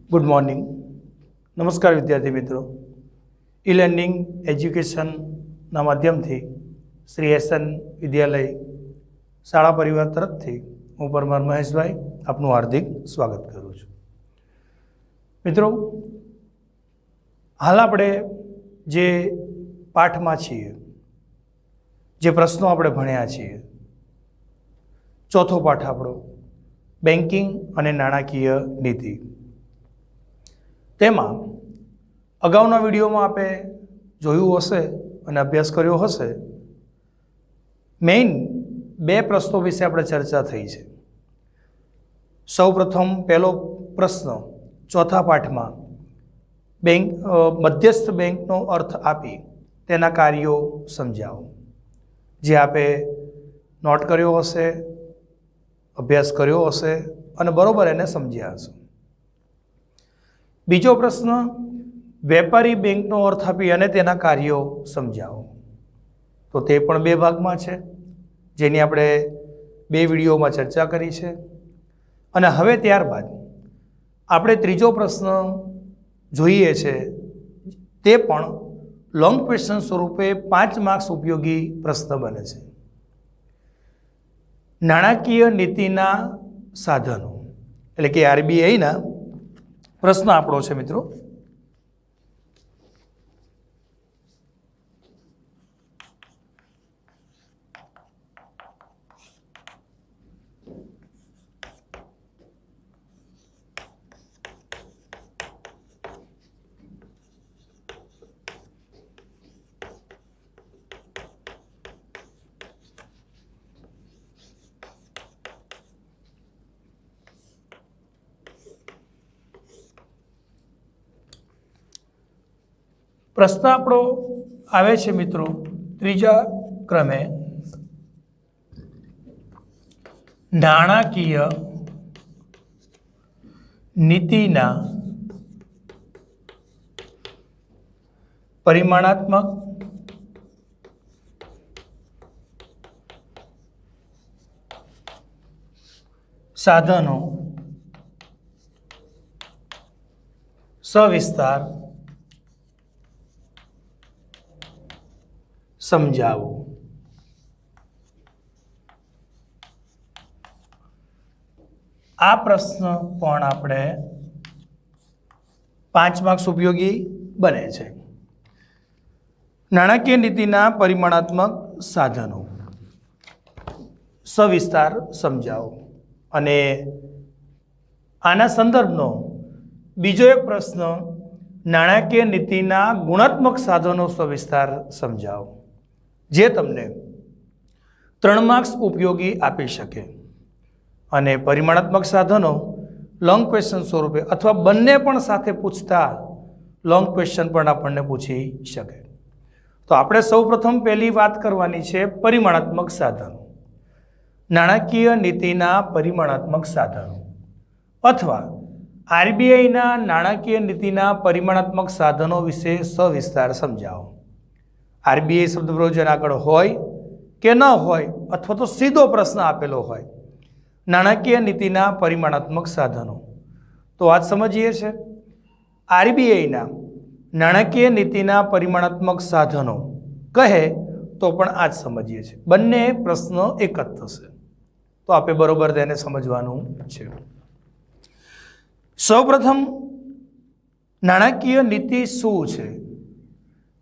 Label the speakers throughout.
Speaker 1: Good morning. नमस्कार विद्यार्थी मित्रों। ई लर्निंग एज्युकेशन माध्यम थी श्री एसएन विद्यालय शाळा परिवार तरफ थी हूँ परमार महेश भाई आपनु हार्दिक स्वागत करूँ छूं। मित्रों, हाल आपणे जे पाठ में छीए, जे प्रश्नों आपणे भण्या छीए, चौथो पाठ आपणो बेंकिंग अने नाणाकीय नीति। तेमां अगाउना विडियो में आपे जोयुं हशे अने अभ्यास कर्यो हशे। मेन बे प्रश्नों विषे आपणे चर्चा थई छे। सौ प्रथम पहलो प्रश्न चौथा पाठ में बैंक मध्यस्थ बेंकनो अर्थ आपी तेना कार्यों समजावो। जे आपे नोट कर्यो हशे, अभ्यास कर्यो हशे अने बरोबर एने समज्या हशे। बीजो प्रश्न वेपारी बेंकनो अर्थ आपी अने तेना कार्यों समजावो। तो ते पण बे भागमां छे, जेनी आपणे बे विडियो में चर्चा करी छे। अने हवे त्यारबाद आपणे त्रीजो प्रश्न जोईए छे, ते पण लॉन्ग क्वेश्चन स्वरूपे 5 मार्क्स उपयोगी प्रश्न बने छे। नाणाकीय नीतिना साधनो एटले के आरबीआई ना प्रश्न आपणो छे मित्रों। प्रश्न आपणो आवे छे मित्रों त्रीजा क्रमे, नाणाकीय नीतिना परिमाणात्मक साधनों सविस्तार समझावो। आ प्रश्न पण आपणे 5 मार्क्स उपयोगी बने छे। नाणाकीय नीतिना परिमाणात्मक साधनों सविस्तार समझावो। अने आना संदर्भनो बीजो एक प्रश्न नाणाकीय नीतिना गुणात्मक साधनों सविस्तार समझावो, जे तमने 3 मार्क्स उपयोगी आपी शके। अने परिमाणात्मक साधनों लॉन्ग क्वेश्चन स्वरूपे अथवा बंने पण साथे पूछता लॉन्ग क्वेश्चन पण आपने पूछी शके। तो आपणे सौ प्रथम पहली बात करवानी छे परिमाणात्मक साधनों। नाणाकीय नीतिना परिमाणात्मक साधनों अथवा आरबीआई ना नाणाकीय नीतिना परिमाणात्मक साधनों विषे सविस्तार समझावो। आरबीआई शब्द प्रयोजन आगळ होय के न होय अथवा तो सीधो प्रश्न आपेलो होय, नाणाकीय नीतिना परिमाणात्मक साधनों। तो आज समझीए छे आरबीआई ना नाणाकीय नीतिना परिमाणात्मक साधनों कहे तो पण आज समझीए छे। बंने प्रश्न एक ज थशे, तो आपे बरोबर तेने समझवानुं छे। सौप्रथम नाणाकीय नीति शुं छे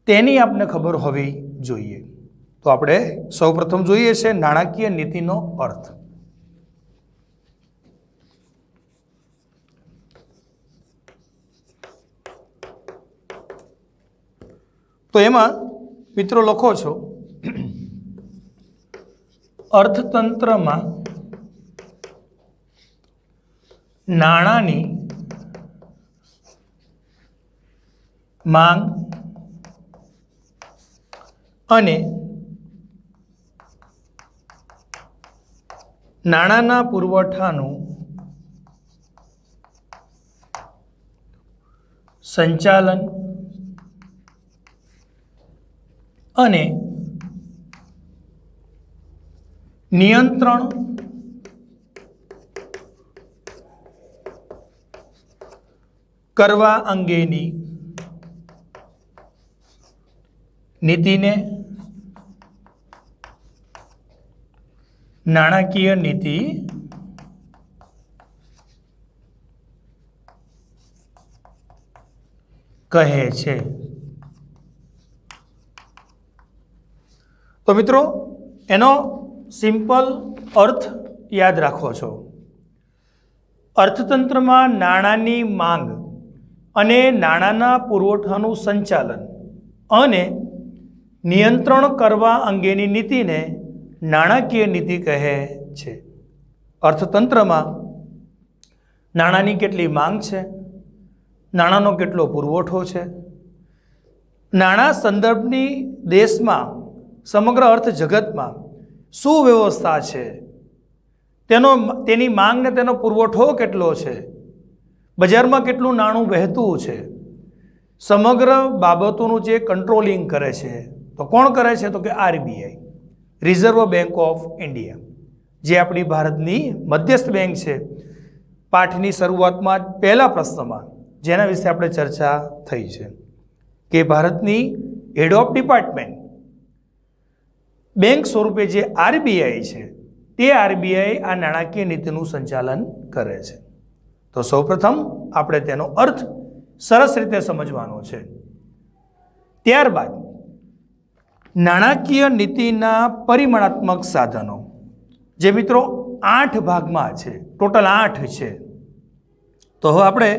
Speaker 1: तेनी आपने खबर होवी जोईए। तो आपणे सौप्रथम जोईए छे नाणाकीय नीतिनो अर्थ। तो एमां मित्रों लखो छो अर्थतंत्रमां नाणांनी मांग अने नाणांना पुरवठानुं संचालन अने नियंत्रण કરવા અંગેની નીતિને નાણાકીય નીતિ કહે છે। તો મિત્રો એનો સિમ્પલ અર્થ યાદ રાખો છો। અર્થતંત્રમાં નાણાંની માંગ અને નાણાંના પુરવઠાનું સંચાલન અને નિયંત્રણ કરવા અંગેની નીતિને નાણાકીય નીતિ કહે છે। અર્થતંત્રમાં નાણાંની કેટલી માંગ છે, નાણાંનો કેટલો પુરવઠો છે, નાણાં સંદર્ભની દેશમાં સમગ્ર અર્થ જગતમાં શું વ્યવસ્થા છે, તેની માંગ ને તેનો પુરવઠો કેટલો છે, બજારમાં કેટલું નાણું વહેતું છે, સમગ્ર બાબતોનું જે કંટ્રોલિંગ કરે છે તો કોણ કરે છે? તો કે RBI, reserve bank of India, જે આપણી ભારતની મધ્યસ્થ બેંક છે। પાઠની શરૂઆતમાં પહેલા પ્રશ્નમાં જેના વિશે આપણે ચર્ચા થઈ છે કે ભારતની હેડ ઓફ ડિપાર્ટમેન્ટ બેંક સ્વરૂપે જે આરબીઆઈ છે તે આરબીઆઈ આ નાણાકીય નીતિનું સંચાલન કરે છે। તો સૌપ્રથમ આપણે તેનો અર્થ સરસ રીતે સમજવાનો છે। ત્યારબાદ નાણાકીય નીતિના પરિમાણાત્મક સાધનો, જે મિત્રો 8 ભાગમાં છે, ટોટલ 8 છે। તો હવે આપણે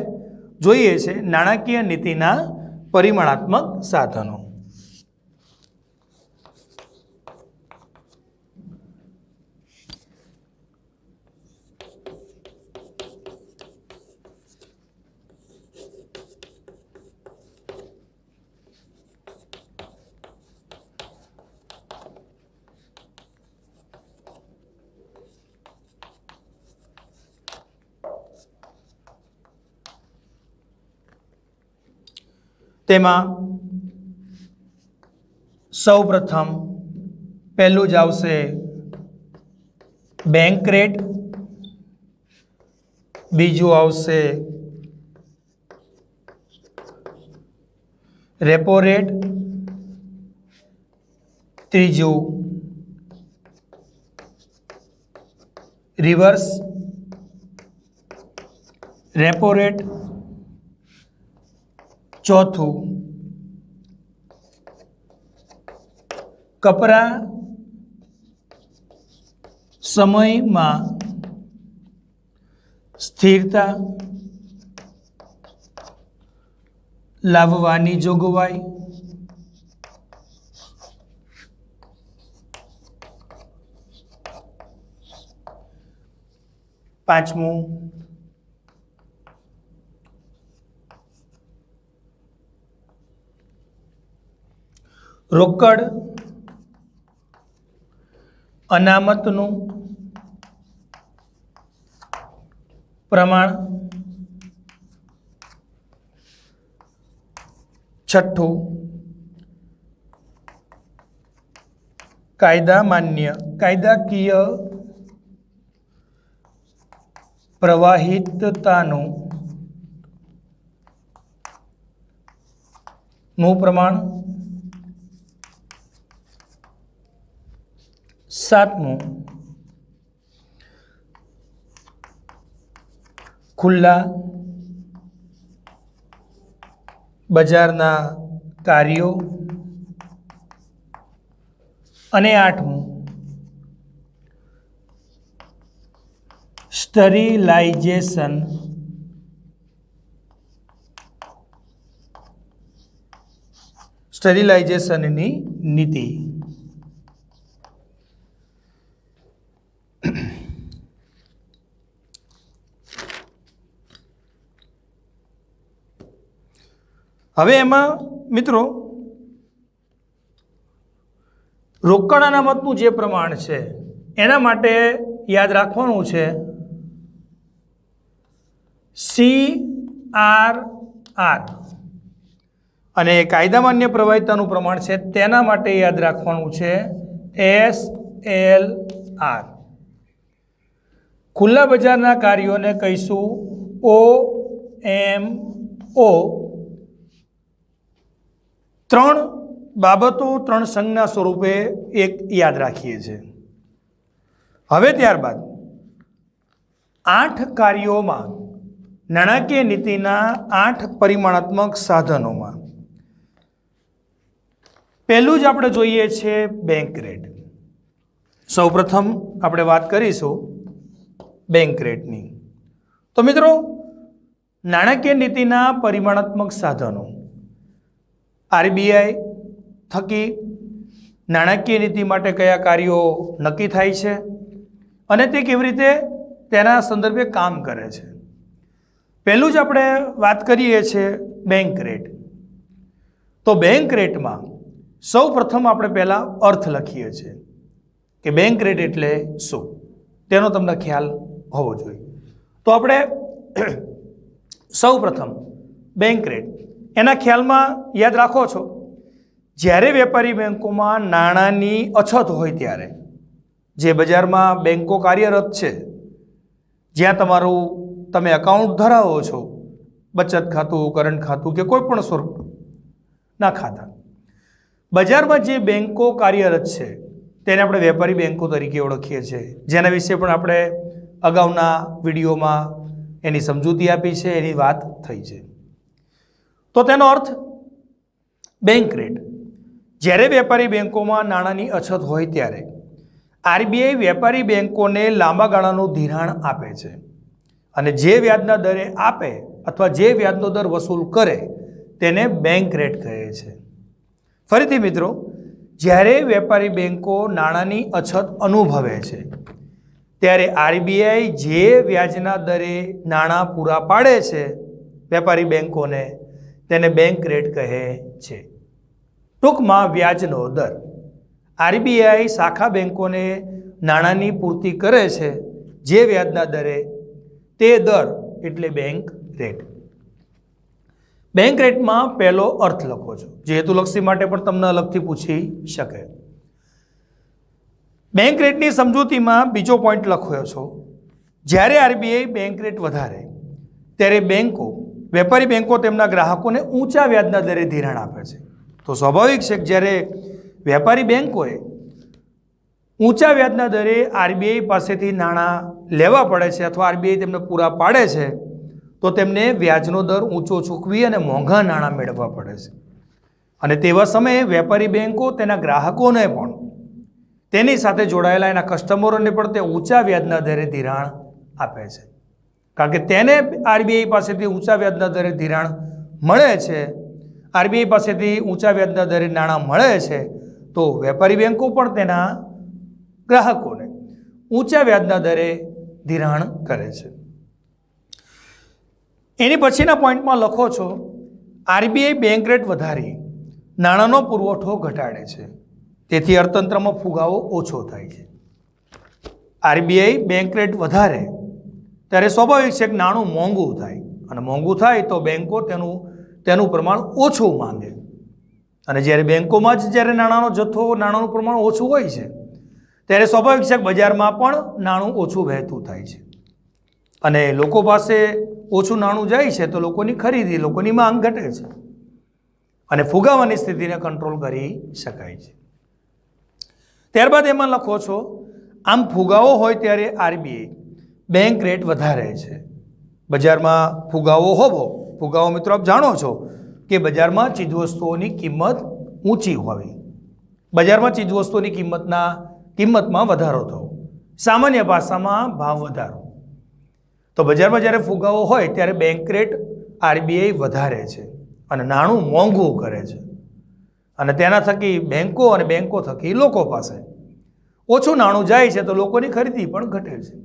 Speaker 1: જોઈએ છે નાણાકીય નીતિના પરિમાણાત્મક સાધનો। તેમાં સૌપ્રથમ પહેલું જ આવશે બેંક રેટ, બીજું આવશે રેપો રેટ, ત્રીજું રિવર્સ રેપો રેટ, ચોથું કપરા સમયમાં સ્થિરતા લાવવાની જોગવાઈ, પાંચમું રોકડ અનામતનું પ્રમાણ, છઠ્ઠું કાયદાકીય પ્રવાહિતતાનું પ્રમાણ, સાતમું ખુલ્લા બજારના કાર્યો અને આઠમું સ્ટરીલાઇઝેશનની નીતિ। હવે એમાં મિત્રો રોકડ અનામતનું જે પ્રમાણ છે એના માટે યાદ રાખવાનું છે CRR, અને કાયદામાન્ય પ્રવાહિતાનું પ્રમાણ છે તેના માટે યાદ રાખવાનું છે SLR। ખુલ્લા બજારના કાર્યોને કહીશું OMT ઓ ત્રણ બાબતો ત્રણ સંજ્ઞા સ્વરૂપે એક યાદ રાખીએ છીએ. હવે ત્યારબાદ 8 કાર્યોમાં નાણાકીય નીતિના 8 પરિમાણાત્મક સાધનોમાં પહેલું જ આપણે જોઈએ છે બેંક રેટ. સૌપ્રથમ આપણે વાત કરીશું બેંક રેટની. તો મિત્રો, નાણાકીય નીતિના પરિમાણાત્મક સાધનો આરબીઆઈ થકી નાણાકીય નીતિ માટે કયા કાર્યો નક્કી થાય છે અને તે કેવી રીતે તેના સંદર્ભે કામ કરે છે. પહેલું જ આપણે વાત કરીએ છીએ બેંક રેટ. તો બેંક રેટમાં સૌ પ્રથમ આપણે પહેલાં અર્થ લખીએ છીએ કે બેંક રેટ એટલે શું, તેનો તમને ખ્યાલ હોવો જોઈએ. તો આપણે સૌ પ્રથમ બેંક રેટ એના ખ્યાલમાં યાદ રાખો છો, જ્યારે વેપારી બેંકોમાં નાણાંની અછત હોય ત્યારે જે બજારમાં બેંકો કાર્યરત છે, જ્યાં તમે એકાઉન્ટ ધરાવો છો, બચત ખાતું, કરંટ ખાતું કે કોઈ પણ સ્વરૂપના ખાતા, બજારમાં જે બેંકો કાર્યરત છે તેને આપણે વેપારી બેંકો તરીકે ઓળખીએ છીએ, જેના વિશે પણ આપણે અગાઉના વિડીયોમાં એની સમજૂતી આપી છે, એની વાત થઈ છે. તો તેનો અર્થ બેંક રેટ. જ્યારે વેપારી બેંકોમાં નાણાંની અછત હોય ત્યારે આરબીઆઈ વેપારી બેંકોને લાંબા ગાળાનું ધિરાણ આપે છે અને જે વ્યાજના દરે આપે અથવા જે વ્યાજનો દર વસૂલ કરે તેને બેંક રેટ કહે છે. ફરીથી મિત્રો, જ્યારે વેપારી બેંકો નાણાંની અછત અનુભવે છે ત્યારે આરબીઆઈ જે વ્યાજના દરે નાણાં પૂરા પાડે છે વેપારી બેંકોને, તેને બેંક રેટ કહે છે. ટૂંકમાં વ્યાજનો દર. આરબીઆઈ શાખા બેંકોને નાણાંની પૂર્તિ કરે છે જે વ્યાજના દરે, તે દર એટલે બેંક રેટ. બેંક રેટમાં પહેલો અર્થ લખો છો, જે હેતુલક્ષી માટે પણ તમને અલગથી પૂછી શકે. બેંક રેટની સમજૂતીમાં બીજો પોઈન્ટ લખ્યો છો, જ્યારે આરબીઆઈ બેંક રેટ વધારે ત્યારે વેપારી બેંકો તેમના ગ્રાહકોને ઊંચા વ્યાજના દરે ધિરાણ આપે છે. તો સ્વાભાવિક છે કે જ્યારે વેપારી બેંકોએ ઊંચા વ્યાજના દરે આરબીઆઈ પાસેથી નાણાં લેવા પડે છે અથવા આરબીઆઈ તેમને પૂરા પાડે છે, તો તેમને વ્યાજનો દર ઊંચો ચૂકવી અને મોંઘા નાણાં મેળવવા પડે છે. અને તેવા સમયે વેપારી બેંકો તેના ગ્રાહકોને પણ, તેની સાથે જોડાયેલા એના કસ્ટમરોને પણ તે ઊંચા વ્યાજના દરે ધિરાણ આપે છે. કારણ કે તેને આરબીઆઈ પાસેથી ઊંચા વ્યાજના દરે ધિરાણ મળે છે, આરબીઆઈ પાસેથી ઊંચા વ્યાજના દરે નાણાં મળે છે, તો વેપારી બેંકો પણ તેના ગ્રાહકોને ઊંચા વ્યાજના દરે ધિરાણ કરે છે. એની પછીના પોઈન્ટમાં લખો છો, આરબીઆઈ બેંક રેટ વધારી નાણાંનો પુરવઠો ઘટાડે છે, તેથી અર્થતંત્રમાં ફુગાવો ઓછો થાય છે. આરબીઆઈ બેંક રેટ વધારે ત્યારે સ્વાભાવિક છે કે નાણું મોંઘું થાય, અને મોંઘું થાય તો બેંકો તેનું પ્રમાણ ઓછું માંગે. અને જ્યારે બેંકોમાં જ જ્યારે નાણાંનું પ્રમાણ ઓછું હોય છે ત્યારે સ્વાભાવિક છે કે બજારમાં પણ નાણું ઓછું વહેતું થાય છે, અને લોકો પાસે ઓછું નાણું જાય છે તો લોકોની ખરીદી, લોકોની માંગ ઘટે છે અને ફુગાવાની સ્થિતિને કંટ્રોલ કરી શકાય છે. ત્યારબાદ એમાં લખો છો, આમ ફુગાવો હોય ત્યારે આરબીઆઈ બેંક રેટ વધારે છે. બજારમાં ફુગાવો મિત્રો આપ જાણો છો કે બજારમાં ચીજવસ્તુઓની કિંમત ઊંચી હોવી, બજારમાં ચીજવસ્તુઓની કિંમતમાં વધારો થવો, સામાન્ય ભાષામાં ભાવ વધારો. તો બજારમાં જ્યારે ફુગાવો હોય ત્યારે બેંક રેટ આરબીઆઈ વધારે છે અને નાણું મોંઘું કરે છે, અને તેના થકી બેંકો થકી લોકો પાસે ઓછું નાણું જાય છે તો લોકોની ખરીદી પણ ઘટે છે.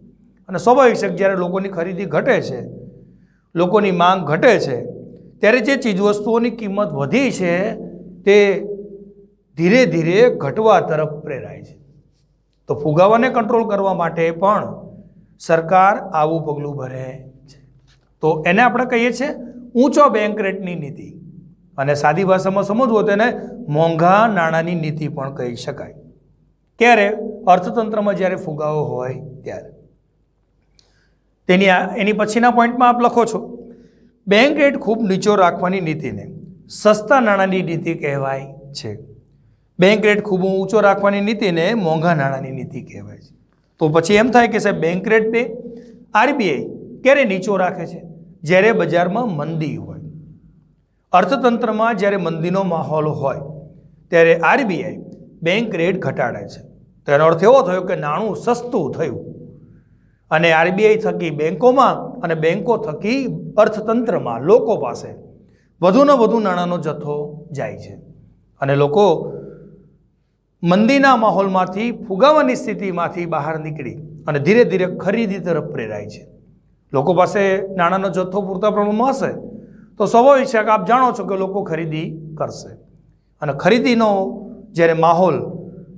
Speaker 1: અને સ્વાભાવિક છે કે જ્યારે લોકોની ખરીદી ઘટે છે, લોકોની માંગ ઘટે છે, ત્યારે જે ચીજવસ્તુઓની કિંમત વધી છે તે ધીરે ધીરે ઘટવા તરફ પ્રેરાય છે. તો ફુગાવાને કંટ્રોલ કરવા માટે પણ સરકાર આવું પગલું ભરે છે. તો એને આપણે કહીએ છીએ ઊંચો બેંક રેટની નીતિ, અને સાદી ભાષામાં સમજવું તો એને મોંઘા નાણાંની નીતિ પણ કહી શકાય. ક્યારે? અર્થતંત્રમાં જ્યારે ફુગાવો હોય ત્યારે. એની પછીના પોઈન્ટમાં આપ લખો છો, બેંક રેટ ખૂબ નીચો રાખવાની નીતિને સસ્તા નાણાંની નીતિ કહેવાય છે. બેંક રેટ ખૂબ ઊંચો રાખવાની નીતિને મોંઘા નાણાંની નીતિ કહેવાય છે. તો પછી એમ થાય કે સાહેબ બેંક રેટ બે આરબીઆઈ ક્યારે નીચો રાખે છે? જ્યારે બજારમાં મંદી હોય, અર્થતંત્રમાં જ્યારે મંદીનો માહોલ હોય ત્યારે આરબીઆઈ બેંક રેટ ઘટાડે છે. તેનો અર્થ એવો થયો કે નાણું સસ્તું થયું અને આરબીઆઈ થકી બેંકોમાં અને બેંકો થકી અર્થતંત્રમાં લોકો પાસે વધુને વધુ નાણાંનો જથ્થો જાય છે અને લોકો મંદીના માહોલમાંથી ફુગાવાની સ્થિતિમાંથી બહાર નીકળી અને ધીરે ધીરે ખરીદી તરફ પ્રેરાય છે. લોકો પાસે નાણાંનો જથ્થો પૂરતા પ્રમાણમાં હશે તો સ્વાભાવિક છે કે આપ જાણો છો કે લોકો ખરીદી કરશે અને ખરીદીનો જ્યારે માહોલ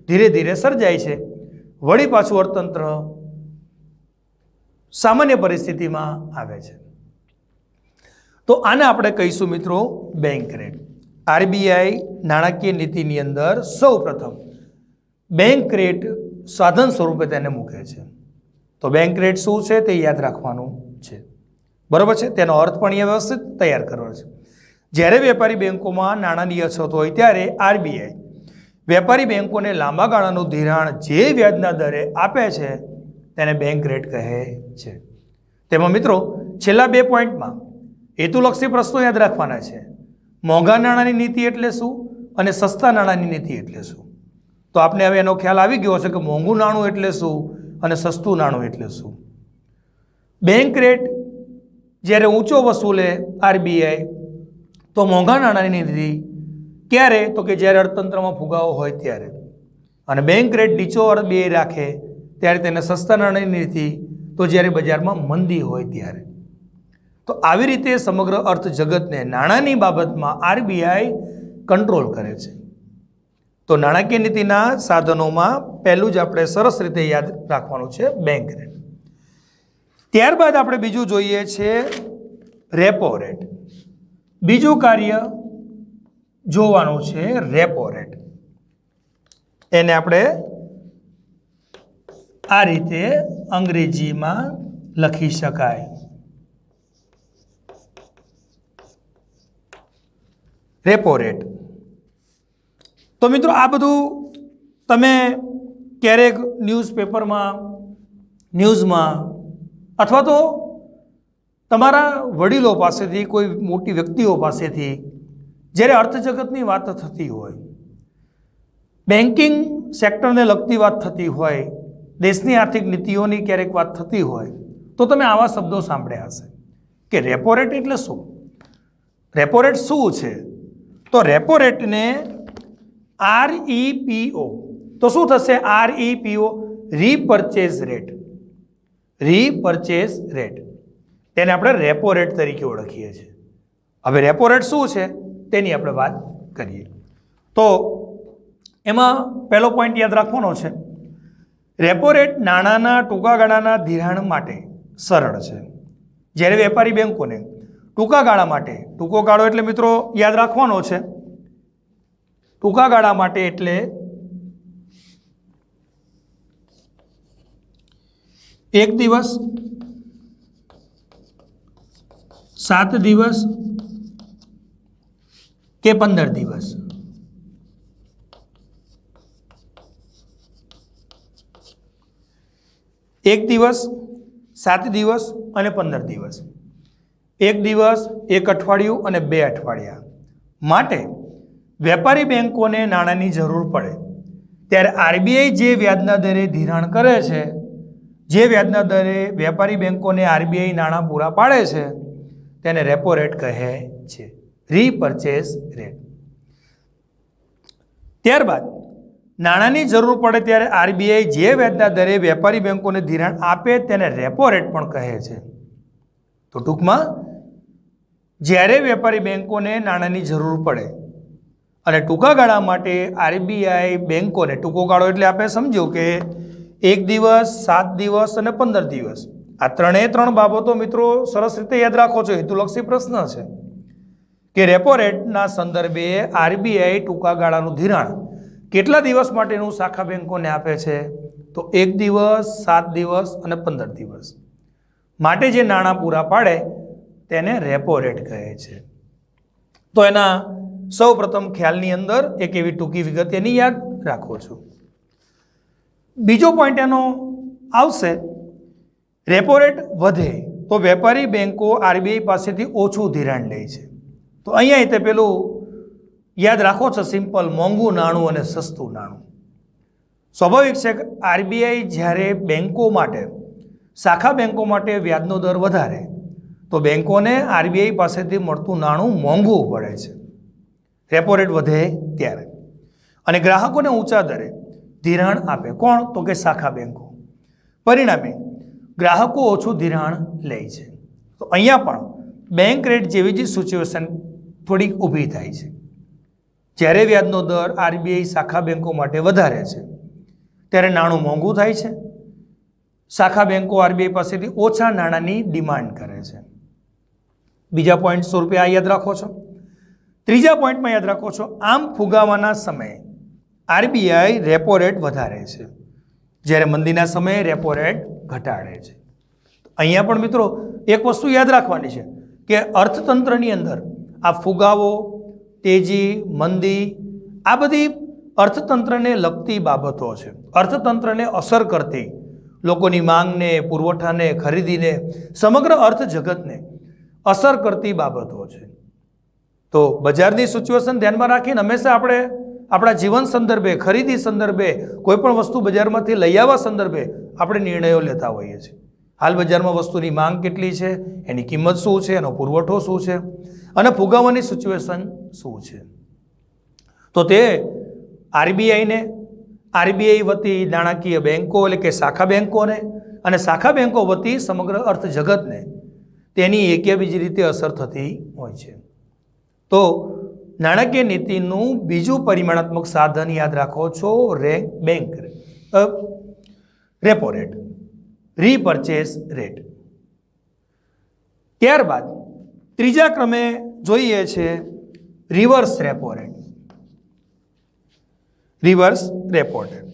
Speaker 1: ધીરે ધીરે સર્જાય છે, વળી પાછું અર્થતંત્ર સામાન્ય પરિસ્થિતિમાં આવે છે. તો આને આપણે કહીશું મિત્રો બેંક રેટ. આરબીઆઈ નાણાકીય નીતિની અંદર સૌ પ્રથમ બેંક રેટ સાધન સ્વરૂપે તેને મૂકે છે. તો બેંક રેટ શું છે તે યાદ રાખવાનું છે, બરાબર છે. તેનો અર્થ પણ એ વ્યવસ્થિત તૈયાર કરવાનો છે. જ્યારે વેપારી બેંકોમાં નાણાંની અછત હોય ત્યારે આરબીઆઈ વેપારી બેંકોને લાંબા ગાળાનું ધિરાણ જે વ્યાજના દરે આપે છે તેને બેંક રેટ કહે છે. તેમાં મિત્રો છેલ્લા 2 પોઈન્ટમાં હેતુલક્ષી પ્રશ્નો યાદ રાખવાના છે. મોંઘા નાણાંની નીતિ એટલે શું અને સસ્તા નાણાંની નીતિ એટલે શું? તો આપને હવે એનો ખ્યાલ આવી ગયો છે કે મોંઘું નાણું એટલે શું અને સસ્તું નાણું એટલે શું. બેંક રેટ જ્યારે ઊંચો વસૂલે આરબીઆઈ તો મોંઘા નાણાંની નીતિ ક્યારે? તો કે જ્યારે અર્થતંત્રમાં ફુગાવો હોય ત્યારે. અને બેંક રેટ નીચો આરબીઆઈ રાખે ત્યારે તેને સસ્તા નાણાંની નીતિ, તો જ્યારે બજારમાં મંદી હોય ત્યારે. તો આવી રીતે સમગ્ર અર્થ જગતને નાણાંની બાબતમાં આરબીઆઈ કંટ્રોલ કરે છે. તો નાણાકીય નીતિના સાધનોમાં પહેલું જ આપણે સરસ રીતે યાદ રાખવાનું છે બેંક રેટ. ત્યારબાદ આપણે બીજું જોઈએ છે રેપો રેટ. બીજું કાર્ય જોવાનું છે રેપો રેટ. એને આપણે આ રીતે અંગ્રેજીમાં લખી શકાય, રેપો રેટ. તો મિત્રો આ બધું તમે ક્યારેક ન્યૂઝપેપરમાં, ન્યૂઝમાં અથવા તો તમારા વડીલો પાસેથી, કોઈ મોટી વ્યક્તિઓ પાસેથી જ્યારે અર્થજગતની વાત થતી હોય, બેન્કિંગ સેક્ટરને લગતી વાત થતી હોય, દેશની આર્થિક નીતિઓની ક્યારેક વાત થતી હોય તો તમે આવા શબ્દો સાંભળ્યા હશે કે રેપો રેટ એટલે શું? રેપો રેટ શું છે? તો રેપો રેટને REPO, તો શું થશે? REPO, repurchase rate. Repurchase rate તેને આપણે રેપો રેટ તરીકે ઓળખીએ છીએ. હવે રેપો રેટ શું છે તેની આપણે વાત કરીએ. તો એમાં પહેલો પોઈન્ટ યાદ રાખવાનો છે, રેપો રેટ નાણાંના ટૂંકા ગાળાના ધિરાણ માટે સરળ છે. જ્યારે વેપારી બેંકોને ટૂંકા ગાળા માટે, ટૂંકો ગાળો એટલે મિત્રો યાદ રાખવાનો છે, ટૂંકા ગાળા માટે એટલે 1 દિવસ, 7 દિવસ કે 15 દિવસ. એક દિવસ, 7 દિવસ અને 15 દિવસ. 1 દિવસ, 1 અઠવાડિયું અને 2 અઠવાડિયા માટે વેપારી બેંકોને નાણાંની જરૂર પડે ત્યારે આરબીઆઈ જે વ્યાજના દરે ધિરાણ કરે છે, જે વ્યાજના દરે વેપારી બેંકોને આરબીઆઈ નાણાં પૂરા પાડે છે તેને રેપો રેટ કહે છે, રીપર્ચેઝ રેટ. ત્યારબાદ નાણાંની જરૂર પડે ત્યારે આરબીઆઈ જે વ્યાજના દરે વેપારી બેંકોને ધિરાણ આપે તેને રેપો રેટ પણ કહે છે. તો ટૂંકમાં જ્યારે વેપારી બેંકોને નાણાંની જરૂર પડે અને ટૂંકા ગાળા માટે આરબીઆઈ બેંકોને, ટૂંકો ગાળો એટલે આપણે સમજ્યું કે 1 દિવસ, 7 દિવસ અને 15 દિવસ, આ 3 બાબતો મિત્રો સરસ રીતે યાદ રાખો છો. હેતુલક્ષી પ્રશ્ન છે કે રેપો રેટના સંદર્ભે આરબીઆઈ ટૂંકા ગાળાનું ધિરાણ કેટલા દિવસ માટેનું શાખા બેંકોને આપે છે? તો 1 દિવસ, 7 દિવસ અને 15 દિવસ માટે જે નાણાં પૂરા પાડે તેને રેપો રેટ કહે છે. તો એના સૌ પ્રથમ ખ્યાલની અંદર એક એવી ટૂંકી વિગત એની યાદ રાખો છો. બીજો પોઈન્ટ એનો આવશે, રેપો રેટ વધે તો વેપારી બેંકો આરબીઆઈ પાસેથી ઓછું ધિરાણ લે છે. તો અહીંયા તે પેલું યાદ રાખો છો, સિમ્પલ, મોંઘું નાણું અને સસ્તું નાણું. સ્વાભાવિક છે કે આરબીઆઈ જ્યારે બેંકો માટે, શાખા બેંકો માટે વ્યાજનો દર વધારે તો બેંકોને આરબીઆઈ પાસેથી મળતું નાણું મોંઘું પડે છે, રેપો રેટ વધે ત્યારે. અને ગ્રાહકોને ઊંચા દરે ધિરાણ આપે કોણ? તો કે શાખા બેંકો. પરિણામે ગ્રાહકો ઓછું ધિરાણ લે છે. તો અહીંયા પણ બેંક રેટ જેવી જ સિચ્યુએશન થોડીક ઊભી થાય છે. જ્યારે વ્યાજનો દર આરબીઆઈ શાખા બેંકો માટે વધારે છે ત્યારે નાણું મોંઘું થાય છે. શાખા બેંકો આરબીઆઈ પાસેથી ઓછા નાણાંની ડિમાન્ડ કરે છે. બીજા પોઈન્ટ સ્વરૂપે આ યાદ રાખો છો. ત્રીજા પોઈન્ટમાં યાદ રાખો છો, આમ ફુગાવાના સમયે આરબીઆઈ રેપો રેટ વધારે છે, જ્યારે મંદીના સમયે રેપો રેટ ઘટાડે છે. અહીંયા પણ મિત્રો એક વસ્તુ યાદ રાખવાની છે કે અર્થતંત્રની અંદર આ ફુગાવો, તેજી, મંદી, આ બધી અર્થતંત્રને લગતી બાબતો છે. અર્થતંત્રને અસર કરતી, લોકોની માંગને, પુરવઠાને, ખરીદીને, સમગ્ર અર્થ જગતને અસર કરતી બાબતો છે. તો બજારની સિચ્યુએશન ધ્યાનમાં રાખીને હંમેશા આપણે આપણા જીવન સંદર્ભે, ખરીદી સંદર્ભે, કોઈ પણ વસ્તુ બજારમાંથી લઈ આવવા સંદર્ભે આપણે નિર્ણયો લેતા હોઈએ છીએ. હાલ બજારમાં વસ્તુની માંગ કેટલી છે, એની કિંમત શું છે, એનો પુરવઠો શું છે અને ફુગાવાની સિચ્યુએશન શું છે. તો તે આરબીઆઈ વતી નાણાકીય બેંકો એટલે કે શાખા બેંકોને અને શાખા બેંકો વતી સમગ્ર અર્થ જગતને તેની એક બીજી રીતે અસર થતી હોય છે. તો નાણાકીય નીતિનું બીજું પરિમાણાત્મક સાધન યાદ રાખો છો, રેપો રેટ, રીપર્ચેસ રેટ. ત્યારબાદ ત્રીજા ક્રમે જોઈએ છે reverse repo rate. Reverse repo rate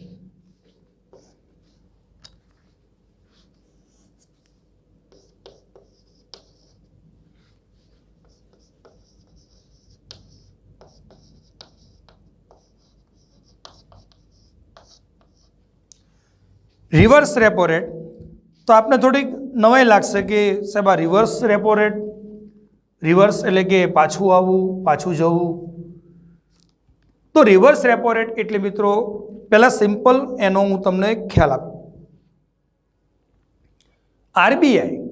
Speaker 1: reverse repo rate તો આપને થોડીક નવાઈ લાગશે કે સાહેબ આ રિવર્સ રેપો રેટ, રિવર્સ એટલે કે પાછું આવવું, પાછું જવું. તો રિવર્સ રેપો રેટ એટલે મિત્રો પહેલાં સિમ્પલ એનો હું તમને ખ્યાલ આપું. આરબીઆઈ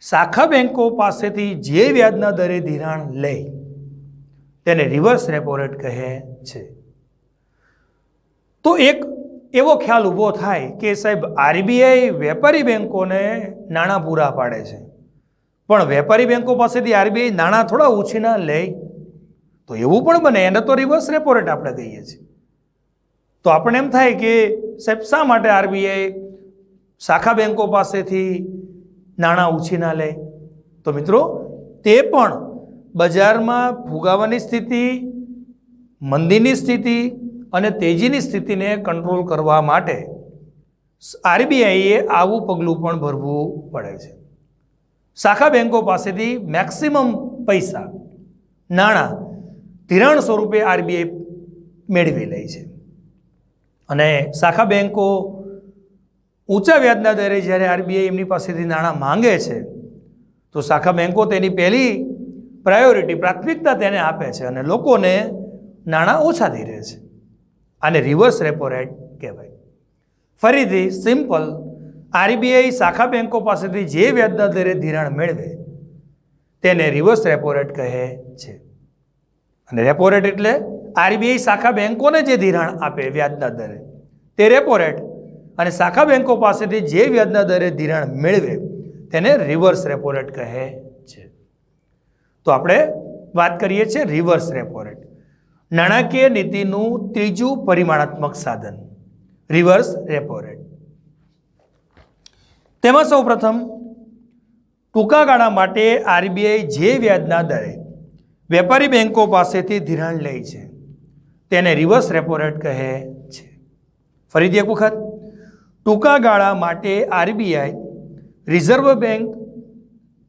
Speaker 1: શાખા બેંકો પાસેથી જે વ્યાજના દરે ધિરાણ લે તેને રિવર્સ રેપો રેટ કહે છે. તો એક એવો ખ્યાલ ઊભો થાય કે સાહેબ આરબીઆઈ વેપારી બેંકોને નાણાં પૂરા પાડે છે, પણ વેપારી બેંકો પાસેથી આરબીઆઈ નાણાં થોડા ઉછીના લે, તો એવું પણ બને, એને તો રિવર્સ રેપો રેટ આપણે કહીએ છીએ. તો આપણને એમ થાય કે સાહેબ શા માટે આરબીઆઈ શાખા બેંકો પાસેથી નાણાં ઉછીના લે? તો મિત્રો તે પણ બજારમાં ફુગાવાની સ્થિતિ, મંદીની સ્થિતિ અને તેજીની સ્થિતિને કંટ્રોલ કરવા માટે આરબીઆઈએ આવું પગલું પણ ભરવું પડે છે. શાખા બેંકો પાસેથી મેક્સિમમ પૈસા, નાણાં ધિરાણ સ્વરૂપે આરબીઆઈ મેળવી લે છે. અને શાખા બેંકો ઊંચા વ્યાજના દરે જ્યારે આરબીઆઈ એમની પાસેથી નાણાં માંગે છે તો શાખા બેંકો તેની પહેલી પ્રાયોરિટી, પ્રાથમિકતા તેને આપે છે અને લોકોને નાણાં ઓછા ધીરે છે. આને રિવર્સ રેપો રેટ કહેવાય. ફરીથી સિમ્પલ, આરબીઆઈ શાખા બેંકો પાસેથી જે વ્યાજના દરે ધિરાણ મેળવે તેને રિવર્સ રેપો રેટ કહે છે. અને રેપો રેટ એટલે આરબીઆઈ શાખા બેંકોને જે ધિરાણ આપે વ્યાજના દરે તે રેપો રેટ, અને શાખા બેંકો પાસેથી જે વ્યાજના દરે ધિરાણ મેળવે તેને રિવર્સ રેપો રેટ કહે છે. તો આપણે વાત કરીએ છીએ રિવર્સ રેપો રેટ, નાણાકીય નીતિનું ત્રીજું પરિમાણાત્મક સાધન, રિવર્સ રેપો રેટ. તેમાં સૌ પ્રથમ ટૂંકા ગાળા માટે આરબીઆઈ જે વ્યાજના દરે વેપારી બેંકો પાસેથી ધિરાણ લે છે તેને રિવર્સ રેપો રેટ કહે છે. ફરીથી એક વખત, ટૂંકા ગાળા માટે આરબીઆઈ રિઝર્વ બેંક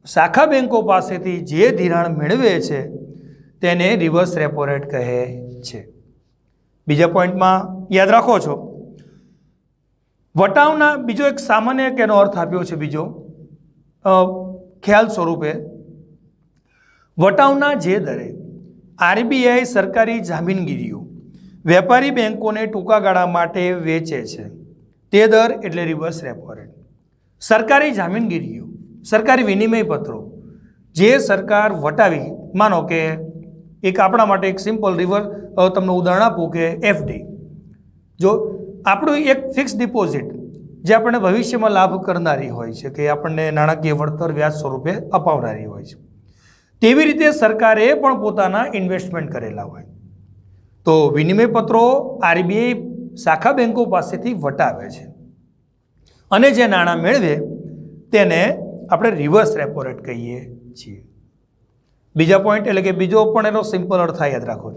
Speaker 1: શાખા બેંકો પાસેથી જે ધિરાણ મેળવે છે તેને રિવર્સ રેપો રેટ કહે છે. બીજા પોઈન્ટમાં યાદ રાખો છો, વટાવના બીજો એક સામાન્ય એનો અર્થ આપ્યો છે. બીજો ખ્યાલ સ્વરૂપે, વટાવના જે દરે આરબીઆઈ સરકારી જામીનગીરીઓ વેપારી બેંકોને ટૂંકા ગાળા માટે વેચે છે તે દર એટલે રિવર્સ રેપો રેટ. સરકારી જામીનગીરીઓ, સરકારી વિનિમય પત્રો જે સરકાર વટાવી, માનો કે એક આપણા માટે એક સિમ્પલ તમને ઉદાહરણ આપું કે એફડી, જો આપણું એક ફિક્સ ડિપોઝિટ જે આપણને ભવિષ્યમાં લાભ કરનારી હોય છે, કે આપણને નાણાકીય વળતર વ્યાજ સ્વરૂપે અપાવનારી હોય છે, તેવી રીતે સરકારે પણ પોતાના ઇન્વેસ્ટમેન્ટ કરેલા હોય તો વિનિમય પત્રો આરબીઆઈ શાખા બેંકો પાસેથી વટાવે છે અને જે નાણાં મેળવે તેને આપણે રિવર્સ રેપો રેટ કહીએ છીએ. બીજા પોઈન્ટ એટલે કે બીજો પણ એનો સિમ્પલ અર્થ યાદ રાખો.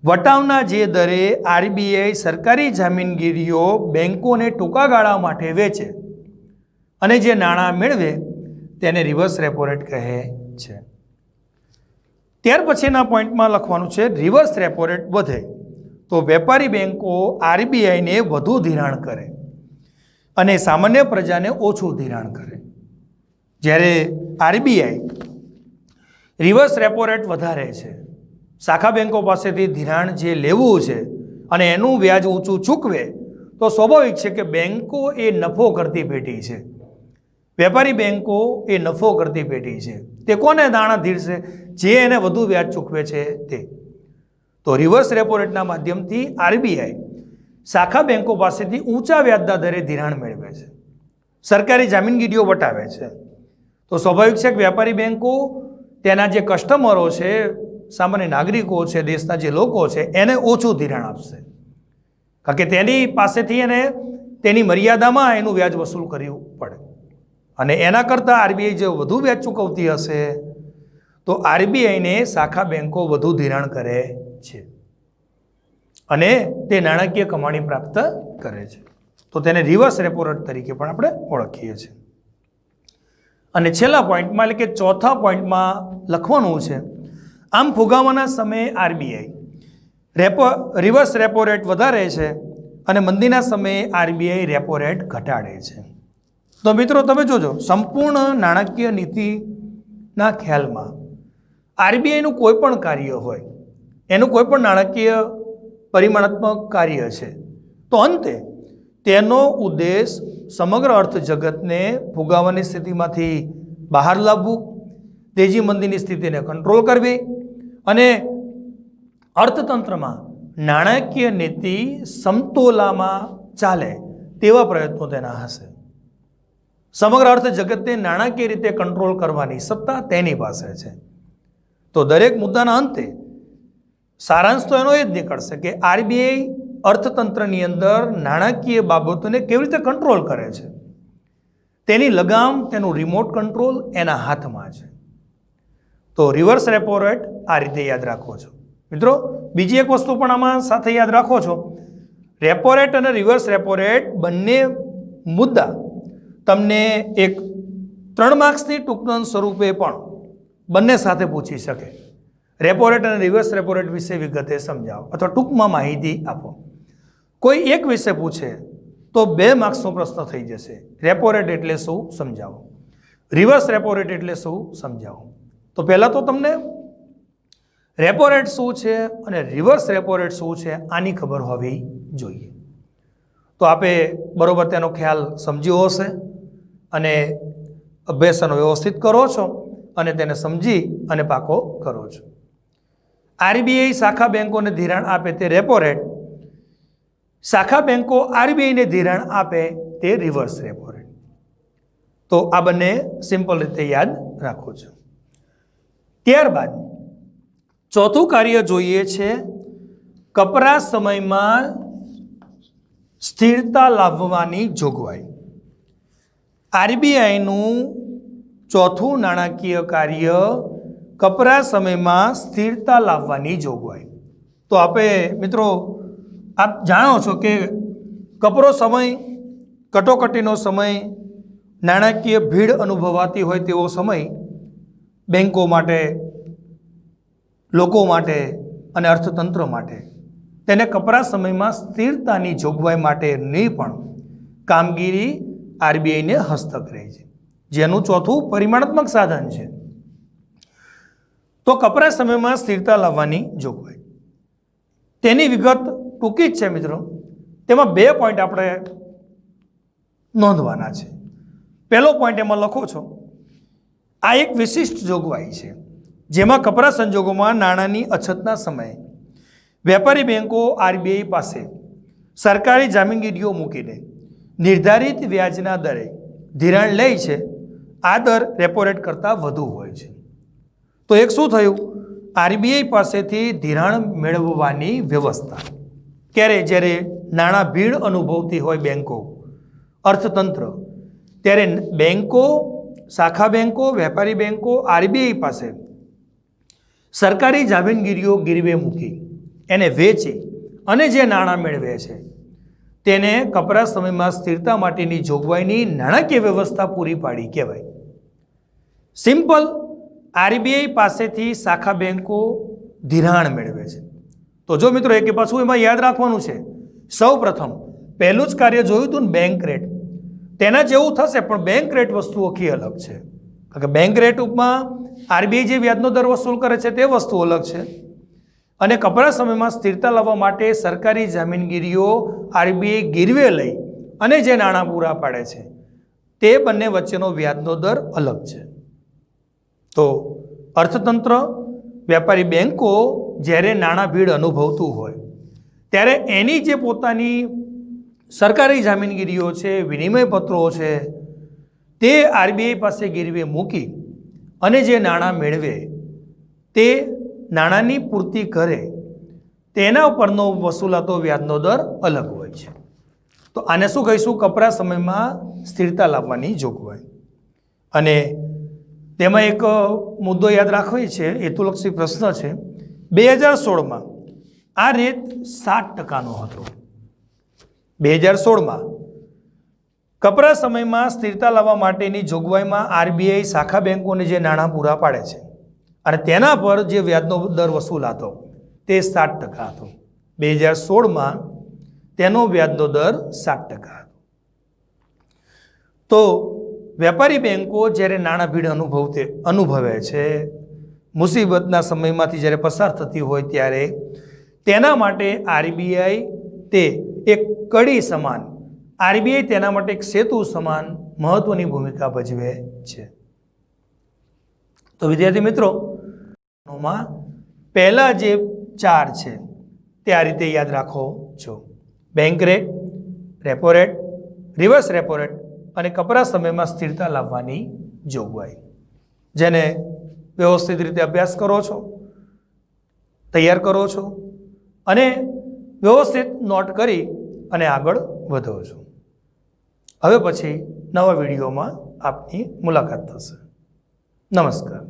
Speaker 1: વટાવના જે દરે આરબીઆઈ સરકારી જામીનગીરીઓ બેંકોને ટૂંકા ગાળા માટે વેચે અને જે નાણાં મેળવે તેને રિવર્સ રેપો રેટ કહે છે. ત્યાર પછીના પોઈન્ટમાં લખવાનું છે રિવર્સ રેપો રેટ વધે તો વેપારી બેંકો આરબીઆઈને વધુ ધિરાણ કરે અને સામાન્ય પ્રજાને ઓછું ધિરાણ કરે. જ્યારે આરબીઆઈ રિવર્સ રેપો રેટ વધારે છે, શાખા બેંકો પાસેથી ધિરાણ જે લેવું છે અને એનું વ્યાજ ઊંચું ચૂકવે તો સ્વાભાવિક છે કે બેંકો એ નફો કરતી પેઢી છે, વેપારી બેંકો એ નફો કરતી પેઢી છે. તે કોને નાણાં ધીરશે? જે એને વધુ વ્યાજ ચૂકવે છે તે. તો રિવર્સ રેપો રેટના માધ્યમથી આરબીઆઈ શાખા બેંકો પાસેથી ઊંચા વ્યાજના દરે ધિરાણ મેળવે છે, સરકારી જામીનગીરીઓ વટાવે છે. તો સ્વાભાવિક છે કે વેપારી બેંકો તેના જે કસ્ટમરો છે, સામાન્ય નાગરિકો છે, દેશના જે લોકો છે એને ઓછું ધિરાણ આપશે, કારણ કે તેની પાસેથી એને તેની મર્યાદામાં એનું વ્યાજ વસૂલ કરવું પડે અને એના કરતાં આરબીઆઈ જે વધુ વ્યાજ ચૂકવતી હશે તો આરબીઆઈને શાખા બેંકો વધુ ધિરાણ કરે છે અને તે નાણાકીય કમાણી પ્રાપ્ત કરે છે. તો તેને રિવર્સ રેપો રેટ તરીકે પણ આપણે ઓળખીએ છીએ. અને છેલ્લા પોઈન્ટમાં એટલે કે ચોથા પોઈન્ટમાં લખવાનું છે, આમ ફુગાવાના સમયે આરબીઆઈ રિવર્સ રેપો રેટ વધારે છે અને મંદીના સમયે આરબીઆઈ રેપો રેટ ઘટાડે છે. તો મિત્રો તમે જોજો, સંપૂર્ણ નાણાકીય નીતિના ખ્યાલમાં આરબીઆઈનું કોઈ પણ કાર્ય હોય, એનું કોઈ પણ નાણાકીય પરિમાણાત્મક કાર્ય છે તો અંતે તેનો ઉદ્દેશ સમગ્ર અર્થ જગતને ફુગાવાની સ્થિતિમાંથી બહાર લાવવું, તેજી મંદીની સ્થિતિને કંટ્રોલ કરવી અને અર્થતંત્રમાં નાણાકીય નીતિ સમતોલામાં ચાલે તેવા પ્રયત્નો તેના હશે. સમગ્ર અર્થ જગતને નાણાકીય રીતે કંટ્રોલ કરવાની સત્તા તેની પાસે છે. તો દરેક મુદ્દાના અંતે સારાંશ તો એનો એ જ નીકળશે કે આરબીઆઈ અર્થતંત્રની અંદર નાણાકીય બાબતોને કેવી રીતે કંટ્રોલ કરે છે, તેની લગામ, તેનું રિમોટ કંટ્રોલ એના હાથમાં છે. તો રિવર્સ રેપો રેટ આ રીતે યાદ રાખો છો. મિત્રો બીજી એક વસ્તુ પણ આમાં સાથે યાદ રાખો છો, રેપો રેટ અને રિવર્સ રેપો રેટ બંને મુદ્દા તમને એક 3 માર્ક્સની ટૂંકનોંધ સ્વરૂપે પણ બંને સાથે પૂછી શકે. રેપો રેટ અને રિવર્સ રેપો રેટ વિશે વિગતે સમજાવો અથવા ટૂંકમાં માહિતી આપો. કોઈ એક વિશે પૂછે તો 2 માર્ક્સનો પ્રશ્ન થઈ જશે. રેપો રેટ એટલે શું સમજાવો, રિવર્સ રેપો રેટ એટલે શું સમજાવો. તો પહેલાં તો તમને રેપો રેટ શું છે અને રિવર્સ રેપો રેટ શું છે આની ખબર હોવી જોઈએ. તો આપે બરોબર તેનો ખ્યાલ સમજ્યો હશે અને અભ્યાસનો વ્યવસ્થિત કરો છો અને તેને સમજી અને પાકો કરો છો. આરબીઆઈ શાખા બેંકોને ધિરાણ આપે તે રેપો રેટ, શાખા બેંકો આરબીઆઈને ધિરાણ આપે તે રિવર્સ રેપો રેટ. તો આ બંને સિમ્પલ રીતે યાદ રાખો છો. ત્યારબાદ ચોથું કાર્ય જોઈએ છે કપરા સમયમાં સ્થિરતા લાવવાની જોગવાઈ. આરબીઆઈનું ચોથું નાણાકીય કાર્ય કપરા સમયમાં સ્થિરતા લાવવાની જોગવાઈ. તો આપણે મિત્રો આપ જાણો છો કે કપરો સમય, કટોકટીનો સમય, નાણાકીય ભીડ અનુભવાતી હોય તેવો સમય બેંકો માટે, લોકો માટે અને અર્થતંત્ર માટે તેને કપરા સમયમાં સ્થિરતાની જોગવાઈ માટેની પણ કામગીરી આરબીઆઈને હસ્તક રહે છે, જેનું ચોથું પરિમાણાત્મક સાધન છે. તો કપરા સમયમાં સ્થિરતા લાવવાની જોગવાઈ, તેની વિગત ટૂંકી જ છે મિત્રો. તેમાં 2 પોઈન્ટ આપણે નોંધવાના છે. પહેલો પોઈન્ટ એમાં લખો છો, આ એક વિશિષ્ટ જોગવાઈ છે જેમાં કપરા સંજોગોમાં નાણાંની અછતના સમયે વેપારી બેંકો આરબીઆઈ પાસે સરકારી જામીનગીરીઓ મૂકીને નિર્ધારિત વ્યાજના દરે ધિરાણ લે છે. આ દર રેપો રેટ કરતાં વધુ હોય છે. તો એક શું થયું, આરબીઆઈ પાસેથી ધિરાણ મેળવવાની વ્યવસ્થા ક્યારે, જ્યારે નાણાં ભીડ અનુભવતી હોય બેંકો, અર્થતંત્ર, ત્યારે બેંકો, શાખા બેંકો, વેપારી બેંકો આરબીઆઈ પાસે સરકારી જામીનગીરીઓ ગીરવે મૂકી એને વેચી અને જે નાણાં મેળવે છે તેને કપરા સમયમાં સ્થિરતા માટેની જોગવાઈની નાણાકીય વ્યવસ્થા પૂરી પાડી કહેવાય. સિમ્પલ, આરબીઆઈ પાસેથી શાખા બેંકો ધિરાણ મેળવે છે. તો જો મિત્રો એક પાછું એમાં યાદ રાખવાનું છે, સૌ પ્રથમ પહેલું જ કાર્ય જોયું હતું ને બેંક રેટ, તેના જેવું થશે પણ બેંક રેટ વસ્તુ આખી અલગ છે. કારણ કે બેંક રેટ ઉપમાં આરબીઆઈ જે વ્યાજનો દર વસૂલ કરે છે તે વસ્તુ અલગ છે, અને કપરા સમયમાં સ્થિરતા લાવવા માટે સરકારી જામીનગીરીઓ આરબીઆઈ ગીરવે લઈ અને જે નાણાં પૂરા પાડે છે તે બંને વચ્ચેનો વ્યાજનો દર અલગ છે. તો અર્થતંત્ર, વેપારી બેંકો જ્યારે નાણાં ભીડ અનુભવતું હોય ત્યારે એની જે પોતાની સરકારી જામીનગીરીઓ છે, વિનિમય પત્રો છે, તે આરબીઆઈ પાસે ગીરવે મૂકી અને જે નાણાં મેળવે તે નાણાંની પૂર્તિ કરે તેના ઉપરનો વસૂલાતો વ્યાજનો દર અલગ હોય છે. તો આને શું કહીશું, કપરા સમયમાં સ્થિરતા લાવવાની જોગવાઈ. અને તેમાં એક મુદ્દો યાદ રાખવો છે, હેતુલક્ષી પ્રશ્ન છે. 2016માં આ રેટ 7% હતો. 2016માં કપરા સમયમાં સ્થિરતા લાવવા માટેની જોગવાઈમાં આરબીઆઈ શાખા બેંકોને જે નાણાં પૂરા પાડે છે અને તેના પર જે વ્યાજનો દર વસૂલાતો તે 7% હતો. 2016માં તેનો વ્યાજનો દર 7% હતો. તો વેપારી બેંકો જ્યારે નાણાં ભીડ અનુભવે છે, મુસીબતના સમયમાંથી જ્યારે પસાર થતી હોય ત્યારે તેના માટે આરબીઆઈ તે એક કડી સમાન, આરબીઆઈ તેના માટે એક સેતુ સમાન મહત્વની ભૂમિકા ભજવે છે. તો વિદ્યાર્થી મિત્રો, પહેલા જે 4 છે તે આ રીતે યાદ રાખો છો: bank rate, repo rate, reverse repo rate અને કપરા સમયમાં સ્થિરતા લાવવાની જોગવાઈ, જેને વ્યવસ્થિત રીતે અભ્યાસ કરો છો, તૈયાર કરો છો અને વ્યવસ્થિત નોટ કરી અને આગળ વધો છો. હવે પછી નવા વિડીયોમાં આપની મુલાકાત થશે. નમસ્કાર.